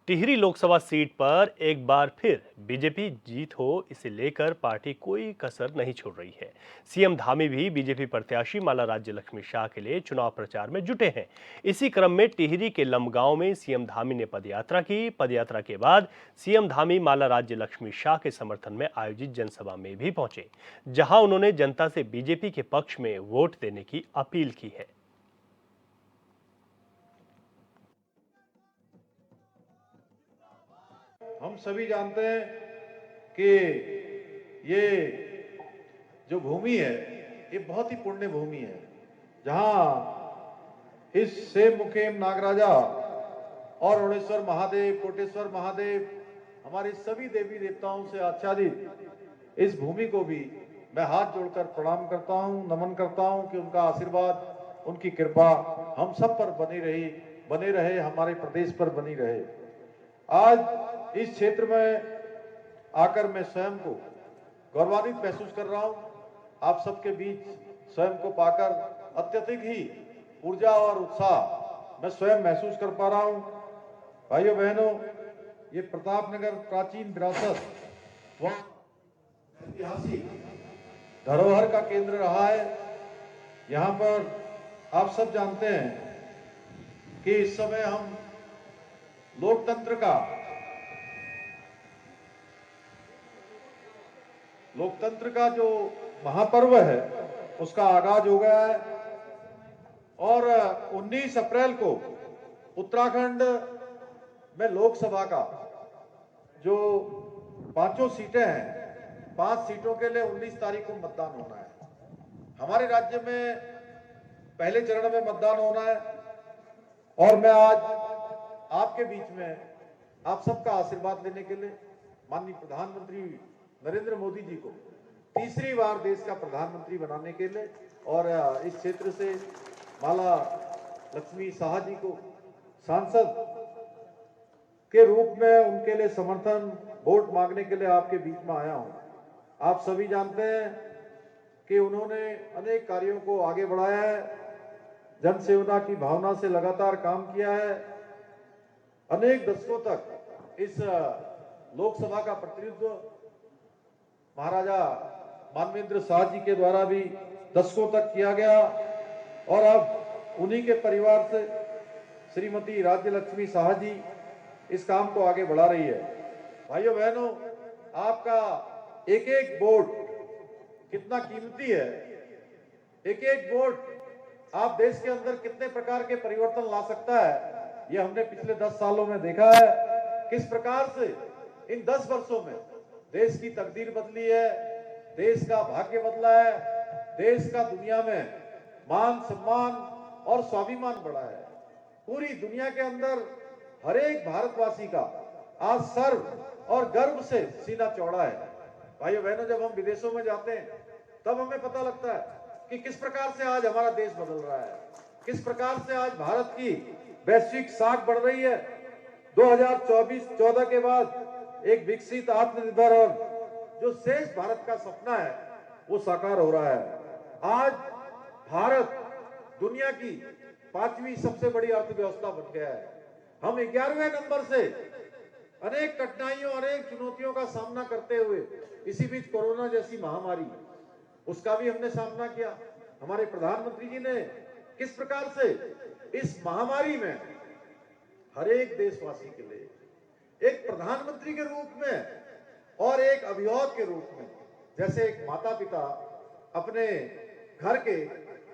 Tehri Lok Sabha seat पर एक बार फिर बीजेपी जीत हो, इसे लेकर पार्टी कोई कसर नहीं छोड़ रही है। सीएम धामी भी बीजेपी प्रत्याशी माला राज्य लक्ष्मी शाह के लिए चुनाव प्रचार में जुटे हैं। इसी क्रम में टिहरी के लमगांव में सीएम धामी ने पदयात्रा की। पदयात्रा के बाद सीएम धामी माला राज्य लक्ष्मी शाह के समर्थन में आयोजित जनसभा में भी पहुंचे, जहां उन्होंने जनता से बीजेपी के पक्ष में वोट देने की अपील की है। हम सभी जानते हैं कि ये जो भूमि है ये बहुत ही पुण्य भूमि है, जहां इस सेम मुखेम नागराजा और ओणेश्वर महादेव, कोटेश्वर महादेव, हमारे सभी देवी देवताओं से आच्छादित इस भूमि को भी मैं हाथ जोड़कर प्रणाम करता हूं, नमन करता हूं कि उनका आशीर्वाद, उनकी कृपा हम सब पर बने रहे, हमारे प्रदेश पर बनी रहे। आज इस क्षेत्र में आकर मैं स्वयं को गौरवान्वित महसूस कर रहा हूं। आप सबके बीच स्वयं को पाकर अत्यधिक ही ऊर्जा और उत्साह मैं स्वयं महसूस कर पा रहा हूं। भाइयों बहनों, ये प्रतापनगर प्राचीन विरासत व ऐतिहासिक धरोहर का केंद्र रहा है। यहाँ पर आप सब जानते हैं कि इस समय हम लोकतंत्र का जो महापर्व है उसका आगाज हो गया है और 19 अप्रैल को उत्तराखंड में लोकसभा का जो 5 सीटें हैं, 5 सीटों के लिए 19 तारीख को मतदान होना है। हमारे राज्य में पहले चरण में मतदान होना है और मैं आज आपके बीच में आप सबका आशीर्वाद लेने के लिए माननीय प्रधानमंत्री नरेंद्र मोदी जी को तीसरी बार देश का प्रधानमंत्री बनाने के लिए और इस क्षेत्र से माला लक्ष्मी शाह जी को सांसद के रूप में उनके लिए समर्थन वोट मांगने के लिए आपके बीच में आया हूं। आप सभी जानते हैं कि उन्होंने अनेक कार्यों को आगे बढ़ाया है, जन सेवा की भावना से लगातार काम किया है। अनेक दशकों तक इस लोकसभा का प्रतिनिधित्व महाराजा मानवेंद्र शाह जी के द्वारा भी दशकों तक किया गया और अब उन्हीं के परिवार से श्रीमती राज्य लक्ष्मी शाह जी इस काम को आगे बढ़ा रही है। भाइयों बहनों, आपका एक एक वोट कितना कीमती है। एक एक वोट आप देश के अंदर कितने प्रकार के परिवर्तन ला सकता है, ये हमने पिछले 10 सालों में देखा है। किस प्रकार से इन 10 वर्षों में देश की तकदीर बदली है, देश का भाग्य बदला है, देश का दुनिया में मान सम्मान और स्वाभिमान बढ़ा है। पूरी दुनिया के अंदर हर एक भारतवासी का आज सर्व और गर्व से सीना चौड़ा है। भाइयों बहनों, जब हम विदेशों में जाते हैं तब हमें पता लगता है कि किस प्रकार से आज हमारा देश बदल रहा है, किस प्रकार से आज भारत की वैश्विक साख बढ़ रही है। 2024-14 के बाद एक विकसित, आत्मनिर्भर और जो श्रेष्ठ भारत का सपना है वो साकार हो रहा है। आज भारत दुनिया की 5वीं सबसे बड़ी अर्थव्यवस्था बन गया है। हम 11वें नंबर से अनेक कठिनाइयों, अनेक चुनौतियों का सामना करते हुए इसी बीच कोरोना जैसी महामारी, उसका भी हमने सामना किया। हमारे प्रधानमंत्री जी ने किस प्रकार से इस महामारी में हर एक देशवासी के लिए एक प्रधानमंत्री के रूप में और एक अभिभावक के रूप में, जैसे एक माता पिता अपने घर के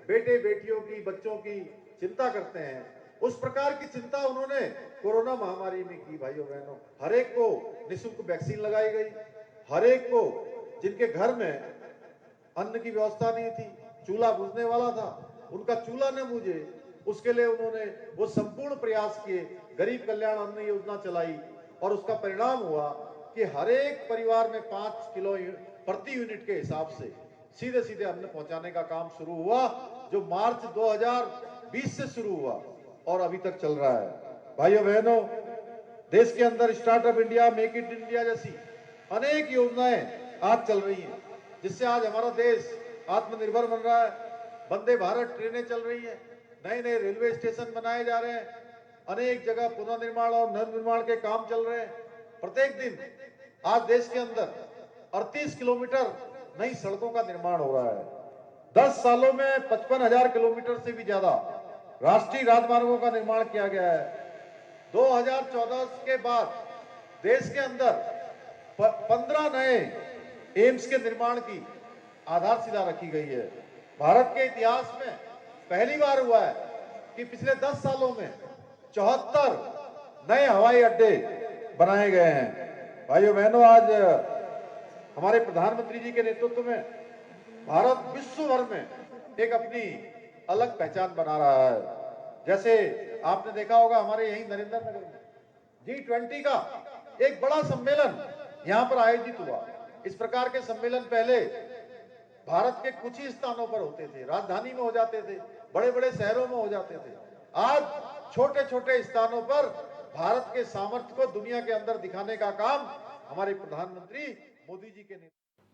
बेटे बेटियों की, बच्चों की चिंता करते हैं, उस प्रकार की चिंता उन्होंने कोरोना महामारी में की। भाइयों बहनों, हर एक को निःशुल्क वैक्सीन लगाई गई। हर एक को, जिनके घर में अन्न की व्यवस्था नहीं थी, चूल्हा बुझने वाला था, उनका चूल्हा न बुझे, उसके लिए उन्होंने वो संपूर्ण प्रयास किए। गरीब कल्याण अन्न योजना चलाई और उसका परिणाम हुआ कि हर एक परिवार में 5 किलो प्रति यूनिट के हिसाब से सीधे सीधे अन्न पहुंचाने का काम शुरू हुआ, जो मार्च 2020 से शुरू हुआ और अभी तक चल रहा है। भाइयों बहनों, देश के अंदर startup India, make in India जैसी अनेक योजनाएं आज चल रही हैं, जिससे आज हमारा देश आत्मनिर्भर बन रहा है। वंदे भारत ट्रेनें चल रही हैं, नए नए रेलवे स्टेशन बनाए जा रहे हैं, अनेक जगह पुनर्निर्माण और नवनिर्माण के काम चल रहे हैं। प्रत्येक दिन आज देश के अंदर 38 किलोमीटर नई सड़कों का निर्माण हो रहा है। 10 सालों में 55,000 किलोमीटर से भी ज्यादा राष्ट्रीय राजमार्गों का निर्माण किया गया है। 2014 के बाद देश के अंदर 15 नए एम्स के निर्माण की आधारशिला रखी गई है। भारत के इतिहास में पहली बार हुआ है कि पिछले 10 सालों में 74 नए हवाई अड्डे बनाए गए हैं। भाइयों बहनों, आज हमारे प्रधानमंत्री जी के नेतृत्व में भारत विश्व भर में एक अपनी अलग पहचान बना रहा है। जैसे आपने देखा होगा, हमारे यही नरेंद्र नगर में G20 का एक बड़ा सम्मेलन यहां पर आयोजित हुआ। इस प्रकार के सम्मेलन पहले भारत के कुछ ही स्थानों पर होते थे, राजधानी में हो जाते थे, बड़े बड़े शहरों में हो जाते थे। आज छोटे छोटे स्थानों पर भारत के सामर्थ्य को दुनिया के अंदर दिखाने का काम हमारे प्रधानमंत्री मोदी जी के नेतृत्व